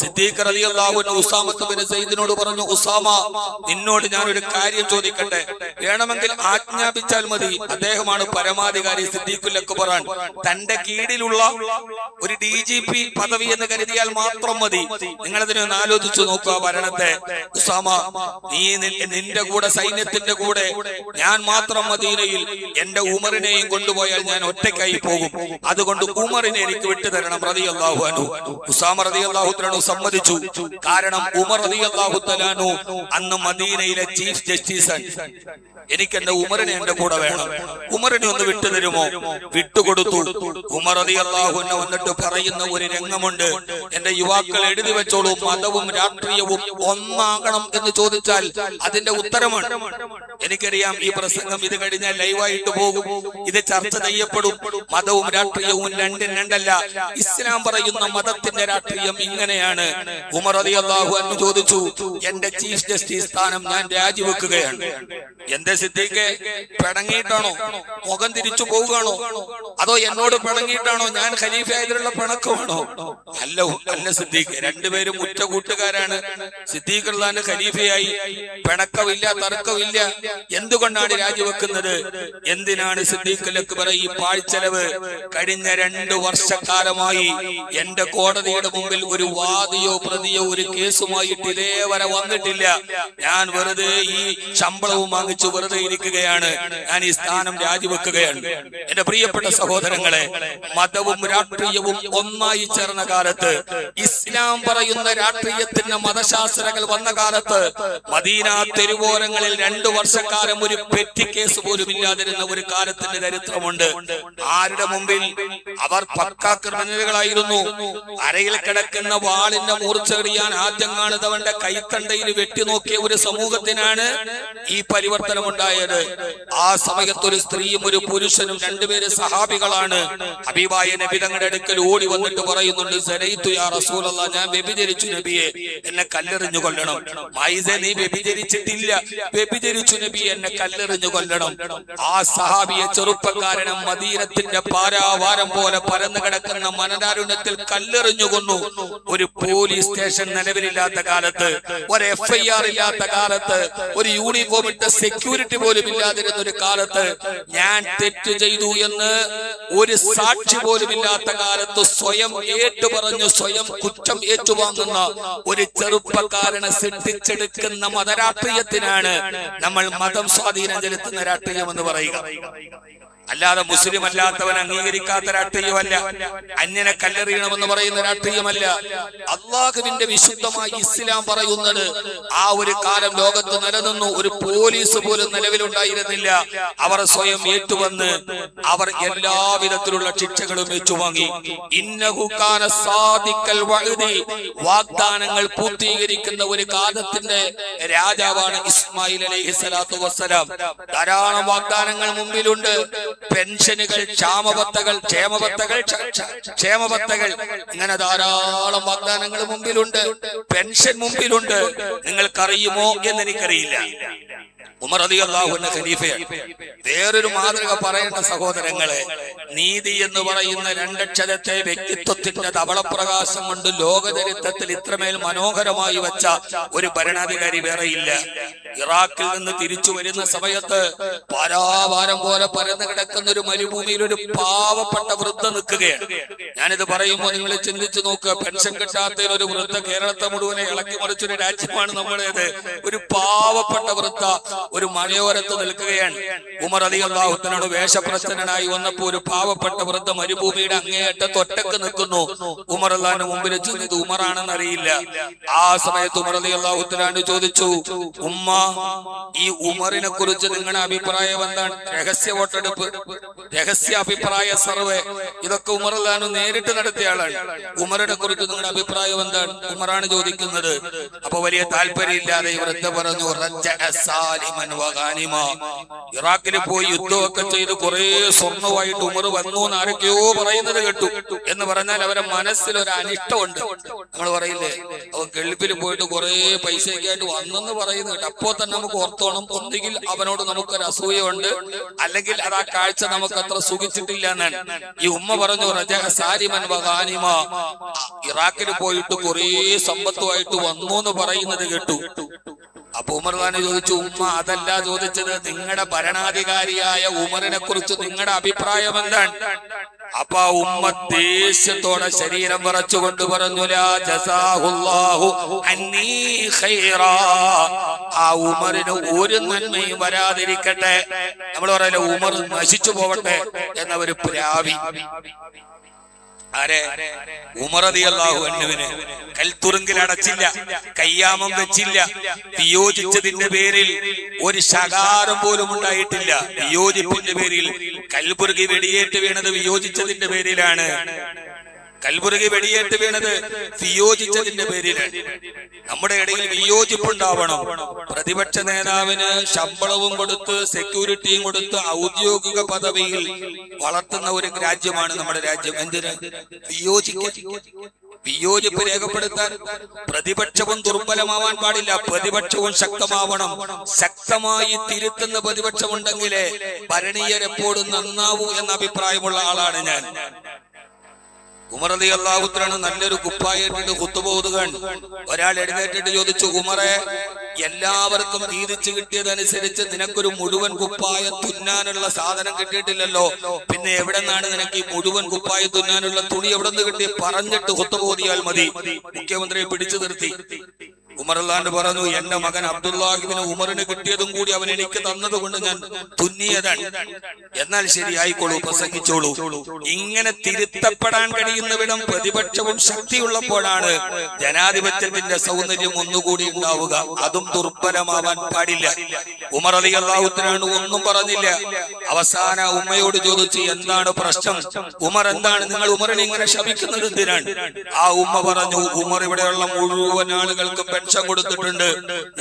സിദ്ദീഖ് റളിയല്ലാഹു അൻഹു ഉസാമത്ത് ബിൻ സയ്യിദിനോട് പറഞ്ഞു, ഉസാമ, നിന്നോട് ഞാനൊരു കാര്യം ചോദിക്കട്ടെ, വേണമെങ്കിൽ ആജ്ഞാപിച്ചാൽ മതി. അദ്ദേഹമാണ് പരമാധികാരി സിദ്ദീഖുൽ അക്ബറാൻ. തന്റെ കീഴിലുള്ള ഒരു DGP പദവി എന്ന് കരുതിയാൽ മാത്രം മതി. നിങ്ങളതിനൊന്ന് ആലോചിച്ചു നോക്കുക ഭരണത്തെ. ഉസാമ, നീ നിന്റെ കൂടെ, സൈന്യത്തിന്റെ കൂടെ ഞാൻ മാത്രം മദീനയിൽ എന്റെ ഉമറിനെയും കൊണ്ടുപോയാൽ ഞാൻ ഒറ്റയ്ക്കായി പോകും. അതുകൊണ്ട് ഉമറിനെ എനിക്ക് വിട്ടുതരണം റളിയല്ലാഹു അൻഹു. ഉസാമ റളിയല്ലാഹു അൻഹു സമ്മതിച്ചു. കാരണം ഉമർ റളിയല്ലാഹു തആല അന്ന് മദീനയിലെ ചീഫ് ജസ്റ്റിസാണ്. എനിക്ക് എന്റെ ഉമറിനെ എന്റെ കൂടെ വേണം, ഉമറിനെ ഒന്ന് വിട്ടുതരുമോ? വിട്ടുകൊടുത്തു. ഉമർ റളിയല്ലാഹു അൻഹു വന്നിട്ട് പറയുന്ന ഒരു രംഗമുണ്ട്, എന്റെ യുവാക്കൾ എഴുതി വെച്ചോളൂ, മതവും രാഷ്ട്രീയവും ഒന്നാകണം എന്ന് ചോദിച്ചാൽ അതിന്റെ ഉത്തരമാണ്. എനിക്കറിയാം ഈ പ്രസംഗം ഇത് കഴിഞ്ഞാൽ ലൈവായിട്ട് പോകും, ഇത് ചർച്ച ചെയ്യപ്പെടും. മതവും രാഷ്ട്രീയവും രണ്ടും രണ്ടല്ല. ഇസ്ലാം പറയുന്ന മതത്തിന്റെ രാഷ്ട്രീയം ഇങ്ങനെയാണ്. ഉമർ റളിയല്ലാഹു അൻഹു ചോദിച്ചു, എന്റെ ചീഫ് ജസ്റ്റിസ് സ്ഥാനം ഞാൻ രാജിവെക്കുകയാണ്. എന്റെ സിദ്ദീഖേ, പിണങ്ങിയിട്ടാണോ? മുഖം തിരിച്ചു പോവുകയാണോ? അതോ എന്നോട് പിണങ്ങിയിട്ടാണോ? ഞാൻ ഖലീഫയായതിലുള്ള പിണക്കമാണോ? അല്ല അല്ല സിദ്ദീഖ്, രണ്ടുപേരും ഉറ്റ കൂട്ടുകാരാണ്. സിദ്ദീഖ് റളിയല്ലാഹു ഖലീഫയായി, പിണക്കമില്ല, തർക്കമില്ല. എന്തുകൊണ്ടാണ് രാജിവെക്കുന്നത്? എന്തിനാണ് സിദ്ദീഖ് അക്ബർ ഈ പാഴ്ചെലവ്? കഴിഞ്ഞ 2 വർഷക്കാലമായി എന്റെ കോടതിയുടെ മുമ്പിൽ ഒരു വാദിയോ പ്രതിയോ ഒരു കേസുമായിട്ട് ഇതേവരെ വന്നിട്ടില്ല. ഞാൻ വെറുതെ ഈ ശമ്പളവും വാങ്ങിച്ചു വെറുതെ ഇരിക്കുകയാണ്. ഞാൻ ഈ സ്ഥാനം രാജിവെക്കുകയാണ്. എന്റെ പ്രിയപ്പെട്ട സഹോദരങ്ങളെ, മതവും രാഷ്ട്രീയവും ഒന്നായി ചേർന്ന കാലത്ത്, ഇസ്ലാം പറയുന്ന രാഷ്ട്രീയത്തിന്റെ മതശാസ്ത്രങ്ങൾ വന്ന കാലത്ത്, മദീന തെരുവോരങ്ങളിൽ 2 വർഷക്കാലം ഒരു പെറ്റി കേസ് പോലും ഇല്ലാതിരുന്ന ഒരു കാലത്തിന്റെ ചരിത്രമുണ്ട്. ആരുടെ മുമ്പിൽ? അവർ പക്കാ ക്രിമിനലുകളായിരുന്നു. അരയിൽ കിടക്കുന്ന വാളിന്റെ മൂർച്ചെറിയാൻ ആദ്യം കാണുന്നവന്റെ കൈത്തണ്ടയിൽ വെട്ടിനോക്കിയ ഒരു സമൂഹത്തിനാണ് ഈ പരിവർത്തനം ഉണ്ടായത്. ആ സമയത്ത് ഒരു സ്ത്രീയും ഒരു പുരുഷനും, 2 പേര് സഹാബികളാണ്. ഹബീബായ നബി തങ്ങളുടെ അടുക്കൽ ഓടി വന്നിട്ട് പറയുന്നുണ്ട്, സനൈതു യാ റസൂലല്ലാഹ്, ഞാൻ വ്യഭിചരിച്ചു നബിയെ, എന്നെ കല്ലെറിഞ്ഞു കൊല്ലണം. മൈസ, നീ വ്യഭിചരിച്ചിട്ടില്ല, വ്യഭിചരിച്ചു നബിയെ, എന്നെ കല്ലെറിഞ്ഞു കൊല്ലണം. ആ സഹാബിയെ ചെറുപ്പക്കാരനെ മദീനത്തിന്റെ പാരാവാരം പോലെ പരന്നു കിടക്കുന്ന മനതാരുണ്യത്തിൽ കല്ലെറിഞ്ഞു കൊന്നു. ഒരു പോലീസ് സ്റ്റേഷൻ നിലവിലില്ലാത്ത കാലത്ത്, ഒരു FIR ഇല്ലാത്ത കാലത്ത്, ഒരു യൂണിഫോം ഇട്ട സെക്യൂരിറ്റി പോലും ഇല്ലാതിരുന്ന ഒരു കാലത്ത്, ഞാൻ തെറ്റ് ചെയ്തു എന്ന് ഒരു സാക്ഷി പോലും ഇല്ലാത്ത കാലത്ത് സ്വയം ഏറ്റുപറഞ്ഞു സ്വയം കുറ്റം ഏറ്റുവാങ്ങുന്ന ഒരു ചെറുപ്പക്കാരനെ സൃഷ്ടിച്ചെടുക്കുന്ന മതരാഷ്ട്രീയത്തിനാണ് നമ്മൾ മതം സ്വാധീനം ചെലുത്തുന്ന രാഷ്ട്രീയം എന്ന് പറയുക. അല്ലാതെ മുസ്ലിം അല്ലാത്തവൻ അംഗീകരിക്കാത്ത രാഷ്ട്രീയമല്ല, അന്യനെ കല്ലെറിയണമെന്ന് പറയുന്ന രാഷ്ട്രീയമല്ല. അള്ളാഹുവിന്റെ വിശുദ്ധമായ ഇസ്ലാം പറയുന്നത് ആ ഒരു കാലം ലോകത്ത് നിലനിന്നു. ഒരു പോലീസ് പോലും നിലവിലുണ്ടായിരുന്നില്ല. അവർ സ്വയം ഏറ്റുവന്ന് അവർ എല്ലാവിധത്തിലുള്ള ശിക്ഷകളും ഏറ്റുവാങ്ങി. ഇന്നഹു കാന സാദിഖൽ വഅദി, വാഗ്ദാനങ്ങൾ പൂർത്തീകരിക്കുന്ന ഒരു കാലത്തിന്റെ രാജാവാണ് ഇസ്മായിൽ അലൈഹിസ്സലാത്തു വസ്സലാം. ധാരാളം വാഗ്ദാനങ്ങൾ മുമ്പിലുണ്ട്. പെൻഷനുകൾ, ക്ഷേമബത്തകൾ, ഇങ്ങനെ ധാരാളം വാഗ്ദാനങ്ങൾ മുമ്പിലുണ്ട്. പെൻഷൻ മുമ്പിലുണ്ട്. നിങ്ങൾക്കറിയുമോ എന്നെനിക്കറിയില്ല. ഉമർ റളിയല്ലാഹു അൻഹു ഖലീഫയാണ്. വേറൊരു മാതൃക പറയേണ്ട സഹോദരങ്ങളെ, നീതി എന്ന് പറയുന്ന 2 അക്ഷരത്തെ വ്യക്തിത്വത്തിന്റെ ധവളപ്രകാശം കൊണ്ട് ലോകചരിത്രത്തിൽ ഇത്രമേൽ മനോഹരമായി വെച്ച ഒരു ഭരണാധികാരി വേറെയില്ല. ഇറാഖിൽ നിന്ന് തിരിച്ചു വരുന്ന സമയത്ത് പാരാവാരം പോലെ പരന്നു കിടക്കുന്ന ഒരു മരുഭൂമിയിൽ ഒരു പാവപ്പെട്ട വൃദ്ധ നിൽക്കുകയാണ്. ഞാനിത് പറയുമ്പോൾ നിങ്ങൾ ചിന്തിച്ചു നോക്കുക, പെൻഷൻ കിട്ടാത്തതിൽ ഒരു വൃദ്ധ കേരളത്തെ മുഴുവനെ ഇളക്കി മറിച്ചൊരു രാജ്യമാണ് നമ്മുടേത്. ഒരു പാവപ്പെട്ട വൃദ്ധ ഒരു മലയോരത്ത് നിൽക്കുകയാണ്. ഉമർ റളിയല്ലാഹു അൻഹു വേഷപ്രച്ഛന്നനായി വന്നപ്പോ ഒരു പാവപ്പെട്ട വൃദ്ധ മരുഭൂമിയുടെ അങ്ങേയറ്റത്ത് ഒറ്റക്ക് നിൽക്കുന്നു. ഉമർ റളിയല്ലാഹു മുമ്പിൽ ചെന്ന് ഇത് ഉമറാണെന്ന് അറിയില്ല. ആ സമയത്ത് ഉമർ റളിയല്ലാഹു അൻഹു ചോദിച്ചു, ഉമ്മ, ഈ ഉമറിനെ കുറിച്ച് നിങ്ങളുടെ അഭിപ്രായം എന്താണ്? രഹസ്യ വോട്ടെടുപ്പ്, രഹസ്യ അഭിപ്രായ സർവേ, ഇതൊക്കെ ഉമർ റളിയല്ലാഹു അൻഹു നേരിട്ട് നടത്തിയ ആളാണ്. ഉമറിനെ കുറിച്ച് നിങ്ങളുടെ അഭിപ്രായം എന്താണ്? ഉമറാണ് ചോദിക്കുന്നത്. അപ്പൊ വലിയ താല്പര്യമില്ലാതെ ഈ വൃദ്ധ പറഞ്ഞു, ഇറാഖിൽ പോയി യുദ്ധമൊക്കെ ചെയ്ത് കുറെ സ്വർണ്ണമായിട്ട് ഉമർ വന്നു എന്ന് ആരൊക്കെയോ പറയുന്നത് കേട്ടു. എന്ന് പറഞ്ഞാൽ അവരെ മനസ്സിൽ ഒരു അനിഷ്ടമുണ്ട്. നമ്മൾ പറയില്ലേ, അവൻ ഗൾഫിൽ പോയിട്ട് കുറെ പൈസയൊക്കെ ആയിട്ട് വന്നെന്ന് പറയുന്നത് കേട്ടോ. അപ്പോ തന്നെ നമുക്ക് ഓർത്തോണം, ഒന്നുകിൽ അവനോട് നമുക്കൊരു അസൂയുണ്ട്, അല്ലെങ്കിൽ അത് ആ കാഴ്ച നമുക്ക് അത്ര സുഖിച്ചിട്ടില്ല എന്നാണ്. ഈ ഉമ്മ പറഞ്ഞു, ഇറാഖിൽ പോയിട്ട് കുറെ സമ്പത്തുമായിട്ട് വന്നു എന്ന് പറയുന്നത് കേട്ടു. അപ്പൊ ഉമർ തന്നെ ചോദിച്ചു, ഉമ്മ അതല്ല ചോദിച്ചത്, നിങ്ങളുടെ ഭരണാധികാരിയായ ഉമറിനെ കുറിച്ച് നിങ്ങളുടെ അഭിപ്രായം എന്താണ്? അപ്പൊ ഉമ്മ ദേഷ്യത്തോടെ ശരീരം വിറച്ചുകൊണ്ട് പറഞ്ഞു, ലാ ജസാഹുല്ലാഹു അന്നീ ഖൈറാ, ആ ഉമറിന് ഒരു നന്മയും വരാതിരിക്കട്ടെ. നമ്മൾ പറയല്ലോ, ഉമർ നശിച്ചു പോവട്ടെ എന്നവര് പ്രാവി. ആരെ? ഉമർ റളിയല്ലാഹു അൻഹുവിനെ കൽത്തുറുങ്കിൽ അടച്ചില്ല, കയ്യാമം വെച്ചില്ല. വിയോജിച്ചതിന്റെ പേരിൽ ഒരു ശകാരം പോലും ഉണ്ടായിട്ടില്ല. വിയോജിപ്പിന്റെ പേരിൽ കൽബുർഗി വെടിയേറ്റ് വീണത് വിയോജിച്ചതിന്റെ പേരിലാണ്. കൽബുർഗി വെടിയേറ്റ് വീണത് വിയോജിച്ചതിന്റെ പേരിലാണ്. നമ്മുടെ ഇടയിൽ വിയോജിപ്പുണ്ടാവണം. പ്രതിപക്ഷ നേതാവിന് ശമ്പളവും കൊടുത്ത് സെക്യൂരിറ്റിയും കൊടുത്ത് ഔദ്യോഗിക പദവിയിൽ വളർത്തുന്ന ഒരു രാജ്യമാണ് നമ്മുടെ രാജ്യം. എന്തിന്? വിയോജിപ്പ് രേഖപ്പെടുത്താൻ. പ്രതിപക്ഷവും ദുർബലമാവാൻ പാടില്ല, പ്രതിപക്ഷവും ശക്തമാവണം. ശക്തമായി തിരുത്തുന്ന പ്രതിപക്ഷമുണ്ടെങ്കിലേ ഭരണീയരെപ്പോഴും നന്നാവൂ എന്ന അഭിപ്രായമുള്ള ആളാണ് ഞാൻ. ഉമർ റളിയല്ലാഹു അൻഹു നല്ലൊരു കുപ്പായിട്ട് ഖുത്ബ ഓതുകയാണ്. ഒരാൾ എഴുന്നേറ്റിട്ട് ചോദിച്ചു, ഉമറെ, എല്ലാവർക്കും വീതിച്ചു കിട്ടിയതനുസരിച്ച് നിനക്കൊരു മുഴുവൻ കുപ്പായ തുന്നാനുള്ള സാധനം കിട്ടിയിട്ടില്ലല്ലോ, പിന്നെ എവിടെ നിന്നാണ് നിനക്ക് ഈ മുഴുവൻ കുപ്പായ തുന്നാനുള്ള തുണി എവിടെ നിന്ന് കിട്ടി? പറഞ്ഞിട്ട് ഖുത്ബ ഓതിയാൽ മതി. മുഖ്യമന്ത്രിയെ പിടിച്ചു നിർത്തി. ഉമർ അല്ലാണ്ട് പറഞ്ഞു, എന്റെ മകൻ അബ്ദുല്ലാഹിബ്നു ഉമറിന് കിട്ടിയതും കൂടി അവൻ എനിക്ക് തന്നത് കൊണ്ട് ഞാൻ തുന്നിയതാണ്. എന്നാൽ ശരിയായിക്കോളൂ, പ്രസംഗിച്ചോളൂ. ഇങ്ങനെ തിരുത്തപ്പെടാൻ കഴിയുന്നവിധം പ്രതിപക്ഷവും ശക്തിയുള്ളപ്പോഴാണ് ജനാധിപത്യത്തിന്റെ സൗന്ദര്യം ഒന്നുകൂടി ഉണ്ടാവുക. അതും ദുർബലമാവാൻ പാടില്ല. ഉമർ റളിയല്ലാഹു അൻഹു ഒന്നും പറഞ്ഞില്ല. അവസാന ഉമ്മയോട് ചോദിച്ചു, എന്താണ് പ്രശ്നം? ഉമർ എന്താണ് നിങ്ങൾ ഉമറിനെ ഇങ്ങനെ ശപിക്കുന്നത് എന്തിനാണ്? ആ ഉമ്മ പറഞ്ഞു, ഉമർ ഇവിടെയുള്ള മുഴുവൻ ആളുകൾക്കും പെൻഷൻ കൊടുത്തിട്ടുണ്ട്.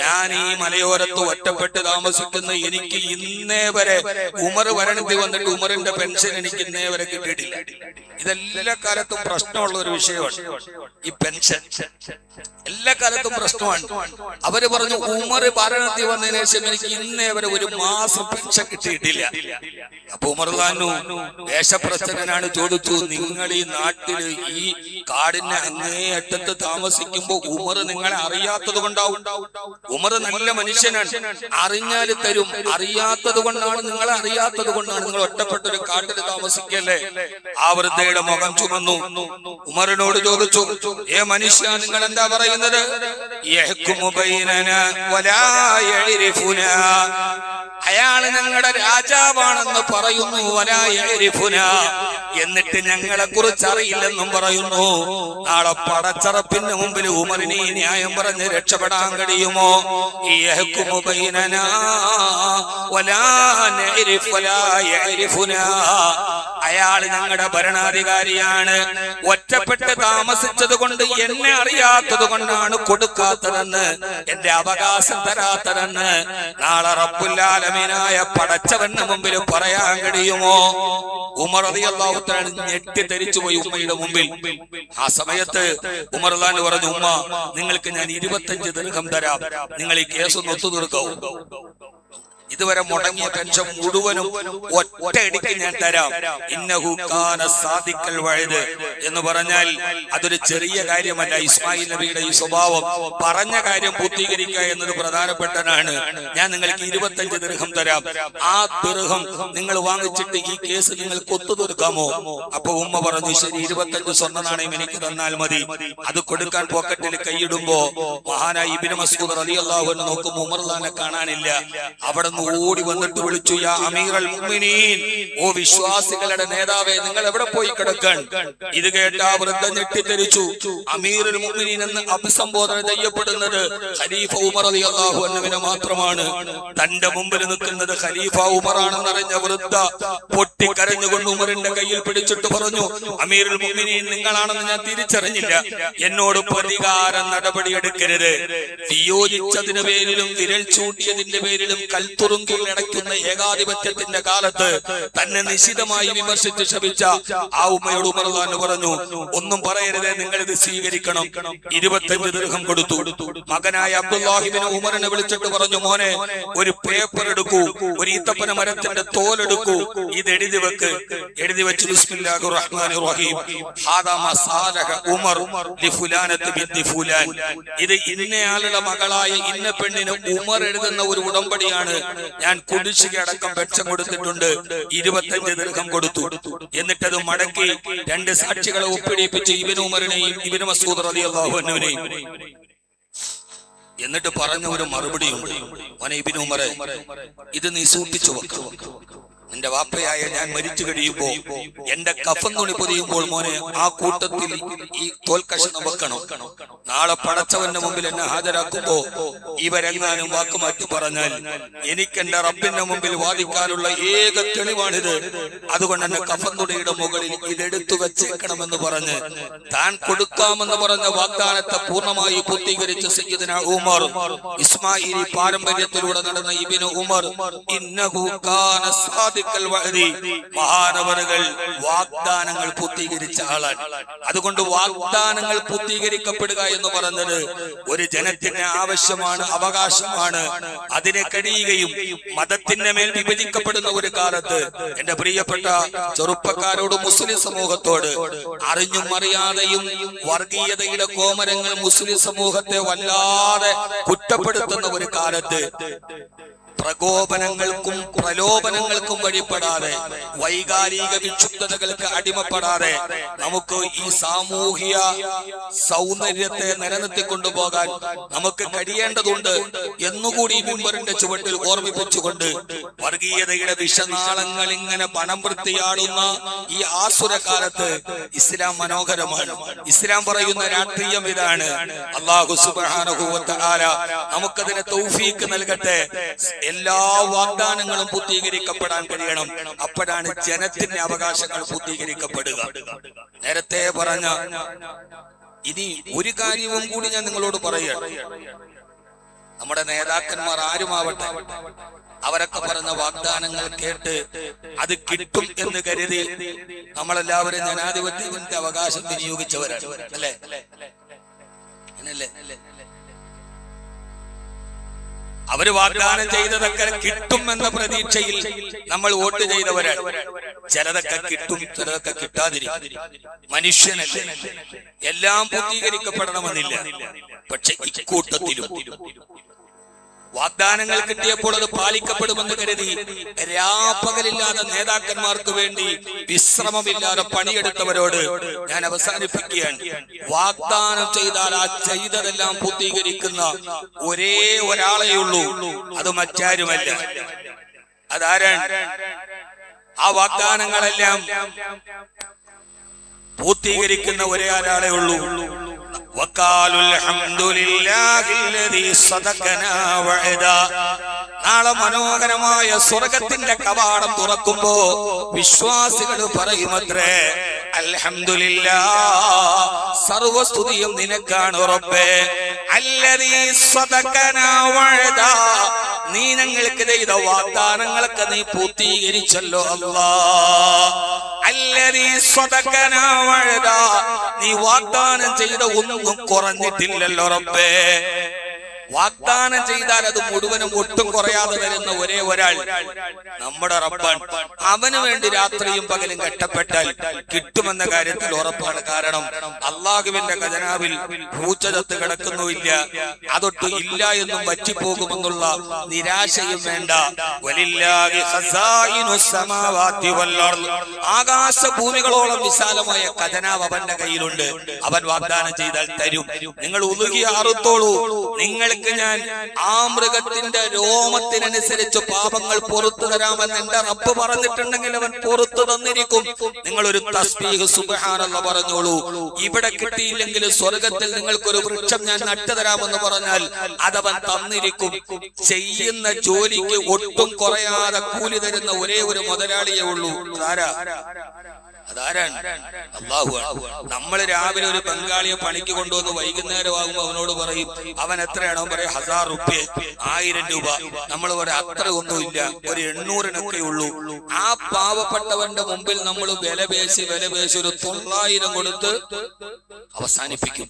ഞാൻ ഈ മലയോരത്ത് ഒറ്റപ്പെട്ട് താമസിക്കുന്ന എനിക്ക് ഇന്നേ വരെ ഉമർ വരണത്തിൽ വന്നിട്ട് ഉമറിന്റെ പെൻഷൻ എനിക്ക് ഇന്നേ വരെ കിട്ടിയിട്ടില്ല. ഇതെല്ലാ കാലത്തും പ്രശ്നമുള്ള ഒരു വിഷയമാണ് ഈ പെൻഷൻ. എല്ലാ കാലത്തും പ്രശ്നമാണ്. അവര് പറഞ്ഞു, ഉമർ ഭരണത്തിൽ വന്നതിന് ശേഷം എനിക്ക് ഇന്നേ വരെ ഒരു മാസം പെൻഷൻ കിട്ടിയിട്ടില്ല. അപ്പൊ ഉമർ റളിയല്ലാഹു ദേശപ്രസന്നനാണ്, ചോദിച്ചു, നിങ്ങൾ ഈ നാട്ടില് ഈ കാടിന്റെ അങ്ങേയറ്റത്ത് താമസിക്കുമ്പോ ഉമർ നിങ്ങളെ അറിയാത്തത് കൊണ്ടാവും. ഉമർ നല്ല മനുഷ്യനാണ്, അറിഞ്ഞാല് തരും. അറിയാത്തത് കൊണ്ടാണ്, നിങ്ങളെ അറിയാത്തത് കൊണ്ടാണ് നിങ്ങൾ ഒറ്റപ്പെട്ടൊരു കാട്ടിൽ താമസിക്കല്ലേ. ആ വൃദ്ധയുടെ മുഖം ചുമന്നു. ഉമറിനോട് ചോദിച്ചു, ഏ മനുഷ്യ, നിങ്ങൾ എന്താ പറയുന്നത്? അയാള് ഞങ്ങളുടെ രാജാവാണെന്ന് പറയുന്നു, എന്നിട്ട് ഞങ്ങളെ കുറിച്ച് അറിയില്ലെന്നും പറയുന്നു. നാളെ പടച്ചറപ്പിന് മുമ്പിൽ ഉമറിന് ഈ ന്യായം പറഞ്ഞ് രക്ഷപ്പെടാൻ കഴിയുമോ? അയാള് ഞങ്ങളുടെ ഭരണാധികാരിയാണ്. ഒറ്റപ്പെട്ട് താമസിച്ചത് കൊണ്ട് എന്നെ അറിയാത്തത് കൊണ്ടാണ് കൊടുക്കാത്തതെന്ന്, എന്റെ അവകാശം തരാത്തതെന്ന് നാളെ റബ്ബുൽ ആലമീനായ പടച്ചവന്റെ മുമ്പിൽ പറയാൻ കഴിയുമോ? ഉമർ റളിയല്ലാഹു അൻഹു ഞെട്ടിത്തെരിച്ചു പോയി ഉമ്മയുടെ മുമ്പിൽ. ആ സമയത്ത് ഉമർ റളിയല്ലാഹു അൻഹു പറഞ്ഞു, ഉമ്മ, നിങ്ങൾക്ക് ഞാൻ 25 ദിർഹം തരാം, നിങ്ങൾ ഈ കേസ് ഒന്ന് ഒത്തുതീർക്കാവൂ. ഇതുവരെ മുടങ്ങിയ പെൻഷൻ മുഴുവനും ഒറ്റയടിക്ക് ഞാൻ തരാം. ഇന്നഹു കാന സാദിഖൽ വഅദ് എന്ന് പറഞ്ഞാൽ അതൊരു ചെറിയ കാര്യമല്ല. ഇസ്മായിൽ നബിയുടെ ഈ സ്വഭാവം, പറഞ്ഞ കാര്യം പൂർത്തീകരിക്കുക എന്നത് പ്രധാനപ്പെട്ടതാണ്. ഞാൻ നിങ്ങൾക്ക് 25 ദിർഹം തരാം, ആ ദിർഹം നിങ്ങൾ വാങ്ങിച്ചിട്ട് ഈ കേസ് നിങ്ങൾക്ക് ഒത്തുതീർക്കാമോ? അപ്പൊ ഉമ്മ പറഞ്ഞു, ശരി, 25 സ്വർണ്ണ നാണയം എനിക്ക് തന്നാൽ മതി. അത് കൊടുക്കാൻ പോക്കറ്റിൽ കൈയിടുമ്പോ മഹാനായ ഇബ്നു മസ്ഊദ് റളിയല്ലാഹു അൻഹു നോക്കുമ്പോൾ ഉമർ റളിയല്ലാഹു അൻഹു കാണാനില്ല. അവിടെ ഓടി വന്നിട്ട് വിളിച്ചു, യാ അമീറൽ മുഅ്മിനീൻ, ഓ വിശ്വാസികളുടെ നേതാവേ, നിങ്ങൾ എവിടെ പോയി കിടക്കാൻ? ഇത് കേട്ട വൃദ്ധ ഞെട്ടിത്തെരിച്ചു. അമീറുൽ മുഅ്മിനീൻ എന്ന് അഭിസംബോധന ചെയ്യപ്പെടുന്നത് ഖലീഫ ഉമർ റളിയല്ലാഹു അൻഹുവിനെ മാത്രമാണ്. തന്റെ മുമ്പിൽ നിൽക്കുന്നത് ഖലീഫ ഉമറാണെന്നറിഞ്ഞ വൃദ്ധ പൊട്ടിക്കരഞ്ഞുകൊണ്ട് ഉമറിന്റെ കയ്യിൽ പിടിച്ചിട്ട് പറഞ്ഞു, അമീറുൽ മുഅ്മിനീൻ, നിങ്ങളാണെന്ന് ഞാൻ തിരിച്ചറിഞ്ഞില്ല. എന്നോട് പ്രതികാര നടപടിയെടുക്കരുത്. വിയോജിച്ചതിന്റെ പേരിലും വിരൽ ചൂണ്ടിയതിന്റെ പേരിലും കൽത്തുറുങ്കിൽ അടയ്ക്കുന്ന ഏകാധിപത്യത്തിന്റെ കാലത്ത് തന്നെ നിശിതമായി വിമർശിച്ച് ശപിച്ച ആ ഉമ്മയോട് ഉമർ റളിയല്ലാഹു അൻഹു പറഞ്ഞു, ഒന്നും പറയരുതേ, നിങ്ങൾ ഇത് സ്വീകരിക്കണം. 25 ദിർഹം കൊടുത്തു. മകനായ അബ്ദുല്ലാഹിബ്നു ഉമറിനെ വിളിച്ചിട്ട് പറഞ്ഞു, മോനെ, ഒരു പേപ്പർ എടുക്കൂ, ഒരു ഈത്തപ്പന മരത്തിന്റെ തോലെടുക്കൂ, ഇത് എഴുതി വെക്ക്. എഴുതി വെച്ച് ബിസ്മില്ലാഹിർ റഹ്മാനിർ റഹീം, ഹാദാ മസാലഹ ഉമർ ലിഫുലാനത്തി ബിന്തി ഫുലാൻ, ഇത് ഇന്നയാളുടെ മകളായ ഇന്ന പെണ്ണിന് ഉമർ എഴുതുന്ന ഒരു ഉടമ്പടിയാണ്. ഞാൻ കുടിശ്ശിക അടക്കം പെൻഷൻ കൊടുത്തിട്ടുണ്ട്. 25 ദിർഹം കൊടുത്തു. എന്നിട്ടത് മടക്കി 2 സാക്ഷികളെ ഒപ്പിടിപ്പിച്ച് ഇബ്നു ഉമറിനെയും ഇബ്നു മസ്ഊദ് റളിയല്ലാഹു അൻഹുവിനെയും. എന്നിട്ട് പറഞ്ഞ ഒരു മറുപടിയുണ്ട്, മോനെ ഇബ്നു ഉമറേ, ഇത് നീ സൂക്ഷിച്ചു വെക്കണം. നിന്റെ വാപ്പയായ ഞാൻ മരിച്ചു കഴിയുമ്പോ എന്റെ കഫൻ തുണി പൊതിയുമ്പോൾ മോനെ ആ കൂട്ടത്തിൽ ഈ തോൽക്കഷണം വെക്കണം. നാളെ പടച്ചവന്റെ മുമ്പിൽ എന്നെ ഹാജരാക്കുമ്പോ ഇവരെങ്ങാനും വാക്കുമാറ്റി പറഞ്ഞാൽ എനിക്ക് എന്റെ റബ്ബിന്റെ മുമ്പിൽ വാദിക്കാനുള്ള ഏക തെളിവാണിത്. അതുകൊണ്ട് എന്നെ കഫൻ തുണിയുടെ മുകളിൽ ഇതെടുത്തു വെച്ചേക്കണമെന്ന് പറഞ്ഞ് താൻ കൊടുക്കാമെന്ന് പറഞ്ഞ വാഗ്ദാനത്തെ പൂർണ്ണമായി പൂർത്തീകരിച്ച സയ്യിദുനാ ഉമർ, ഇസ്മായിലി പാരമ്പര്യത്തിലൂടെ നടന്ന ഇബ്നു ഉമർ, ഇന്നഹു കാന സാദിഖൽ വഅദി, മഹാനവറുകൾ വാഗ്ദാനങ്ങൾ പൂർത്തീകരിച്ച ആളാണ്. അതുകൊണ്ട് വാഗ്ദാനങ്ങൾ പൂർത്തീകരിക്കപ്പെടുക എന്ന് പറഞ്ഞത് ഒരു ജനത്തിന് ആവശ്യമാണ്, അവകാശമാണ്. അതിനെ കഴിയുകയും മതത്തിന്റെ മേൽ വിഭജിക്കപ്പെടുന്ന ഒരു കാലത്ത് എന്റെ പ്രിയപ്പെട്ട ചെറുപ്പക്കാരോട്, മുസ്ലിം സമൂഹത്തോട്, അറിഞ്ഞും അറിയാതെയും വർഗീയതയുടെ കോമരങ്ങൾ മുസ്ലിം സമൂഹത്തെ വല്ലാതെ കുറ്റപ്പെടുത്തുന്ന ഒരു കാലത്ത് പ്രകോപനങ്ങൾക്കും പ്രലോഭനങ്ങൾക്കും വഴിപ്പെടാതെ, വൈകാരിക വിക്ഷുബ്ധതകൾക്ക് അടിമപ്പെടാതെ നമുക്ക് ഈ സാമൂഹിക സൗന്ദര്യത്തെ നിലനിർത്തിക്കൊണ്ടുപോകാൻ നമുക്ക് കഴിയേണ്ടതുണ്ട് എന്നുകൂടി മിമ്പറിന്റെ ചുവട്ടിൽ ഓർമ്മിപ്പിച്ചുകൊണ്ട്, വർഗീയതയുടെ വിഷനാളങ്ങൾ ഇങ്ങനെ പണം വൃത്തിയാടുന്ന ഈ ആസുരകാലത്ത് ഇസ്ലാം മനോഹരമാണ്. ഇസ്ലാം പറയുന്ന രാഷ്ട്രീയം ഇതാണ്. അല്ലാഹു സുബ്ഹാനഹു വ തആല നമുക്കതിനെ തൗഫീഖ് നൽകട്ടെ. എല്ലാ വാഗ്ദാനങ്ങളും പൂർത്തീകരിക്കപ്പെടാൻ കഴിയണം. അപ്പോഴാണ് ജനത്തിന്റെ അവകാശങ്ങൾ പൂർത്തീകരിക്കപ്പെടുക. നേരത്തെ പറഞ്ഞ ഇനി ഒരു കാര്യവും കൂടി ഞാൻ നിങ്ങളോട് പറയുകയാണ്. നമ്മുടെ നേതാക്കന്മാർ ആരുമാവട്ടെ, അവരൊക്കെ പറഞ്ഞ വാഗ്ദാനങ്ങൾ കേട്ട് അത് കിട്ടും എന്ന് കരുതി നമ്മളെല്ലാവരും ജനാധിപത്യത്തിന്റെ അവകാശം വിനിയോഗിച്ചവരാണ്, അല്ലേ? അങ്ങനല്ലേ? അവര് വാഗ്ദാനം ചെയ്തതൊക്കെ കിട്ടും എന്ന പ്രതീക്ഷയിൽ നമ്മൾ വോട്ട് ചെയ്തവരാണ്. ചിലതൊക്കെ കിട്ടും, ചിലതൊക്കെ കിട്ടാതിരിക്കും. മനുഷ്യനല്ലേ, എല്ലാം പൂർത്തീകരിക്കപ്പെടണമെന്നില്ല. പക്ഷെ ഇക്കൂട്ടത്തിലും വാഗ്ദാനങ്ങൾ കിട്ടിയപ്പോൾ അത് പാലിക്കപ്പെടുമെന്ന് കരുതി രാപ്പകലില്ലാതെ നേതാക്കന്മാർക്ക് വേണ്ടി വിശ്രമമില്ലാതെ പണിയെടുത്തവരോട് ഞാൻ അവസാനിപ്പിക്കുകയാണ്. വാഗ്ദാനം ചെയ്താൽ ആ ചെയ്തതെല്ലാം പൂർത്തീകരിക്കുന്ന ഒരേ ഒരാളെയുള്ളൂ, അത് മറ്റാരുമല്ല. അതാരാണ്? ആ വാഗ്ദാനങ്ങളെല്ലാം പൂർത്തീകരിക്കുന്ന ഒരേ ഒരാളെ ഉള്ളൂ. നാളെ മനോഹരമായ സ്വർഗത്തിന്റെ കവാടം തുറക്കുമ്പോ വിശ്വാസികൾ പറയുമത്രേ, അൽഹംദുലില്ലാഹ്, സർവസ്തുതിയും നിനക്കാണ് റബ്ബേ, അല്ലദീ സദഖനാ വഅദാ, നീ ഞങ്ങൾക്ക് ചെയ്ത വാഗ്ദാനങ്ങളൊക്കെ നീ പൂർത്തീകരിച്ചല്ലോ അല്ലാഹ്. അല്ലദീ സദഖനാ വഅദാ, നീ വാഗ്ദാനം ചെയ്ത ഒന്നും കുറഞ്ഞിട്ടില്ലല്ലോ റബ്ബേ. വാഗ്ദാനം ചെയ്താൽ അത് മുഴുവനും ഒട്ടും കുറയാതെ തരുന്ന ഒരേ ഒരാൾ നമ്മുടെ റബ്ബാണ്. അവന് വേണ്ടി രാത്രിയും പകലും കഷ്ടപ്പെട്ടാൽ കിട്ടുമെന്ന കാര്യത്തിൽ ഉറപ്പാണ്. കാരണം അള്ളാഹുവിന്റെ ഖജനാവിൽ പൂച്ചചത്ത് കിടക്കുന്നുമില്ല, അതൊട്ട് ഇല്ല എന്നും വറ്റിപ്പോകുമെന്നുള്ള നിരാശയും വേണ്ട. വലില്ലാഹി ഖസായിനുസ് സമാവാതി വൽ അർദ്, ആകാശഭൂമികളോളം വിശാലമായ ഖജനാവ് അവന്റെ കയ്യിലുണ്ട്. അവൻ വാഗ്ദാനം ചെയ്താൽ തരും. നിങ്ങൾ ഉലുകിയ അറുത്തോളൂ, നിങ്ങൾക്ക് ഞാൻ ആ മൃഗത്തിന്റെ രോമത്തിനനുസരിച്ച് പാപങ്ങൾ പുറത്തു തരാമെന്ന് എന്റെ റബ്ബ് പറഞ്ഞിട്ടുണ്ടെങ്കിൽ അവൻ പുറത്തു തന്നിരിക്കും. നിങ്ങൾ ഒരു തസ്ബീഹ് സുബ്ഹാനല്ലാഹ് പറഞ്ഞോളൂ. ഇവിടെ കിട്ടിയില്ലെങ്കിൽ സ്വർഗത്തിൽ നിങ്ങൾക്കൊരു വൃക്ഷം ഞാൻ നട്ടുതരാമെന്ന് പറഞ്ഞാൽ അതവൻ തന്നിരിക്കും. ചെയ്യുന്ന ജോലിക്ക് ഒട്ടും കുറയാതെ കൂലി തരുന്ന ഒരേ ഒരു മുതലാളിയേ ഉള്ളൂ. അതാരാണ്? അല്ലാഹുവാണ്. നമ്മൾ രാവിലെ ഒരു ബംഗാളിയെ പണിക്ക് കൊണ്ടുവന്ന് വൈകുന്നേരം ആകുമ്പോൾ അവനോട് പറയും, അവൻ എത്രയാണോ പറയും 1000 റുപ്യ, 1000 രൂപ. നമ്മൾ പറയാം അത്ര ഒന്നുമില്ല, ഒരു 800-നൊക്കെ ഉള്ളൂ. ആ പാവപ്പെട്ടവന്റെ മുമ്പിൽ നമ്മൾ വില പേശി ഒരു 900 കൊടുത്ത് അവസാനിപ്പിക്കും.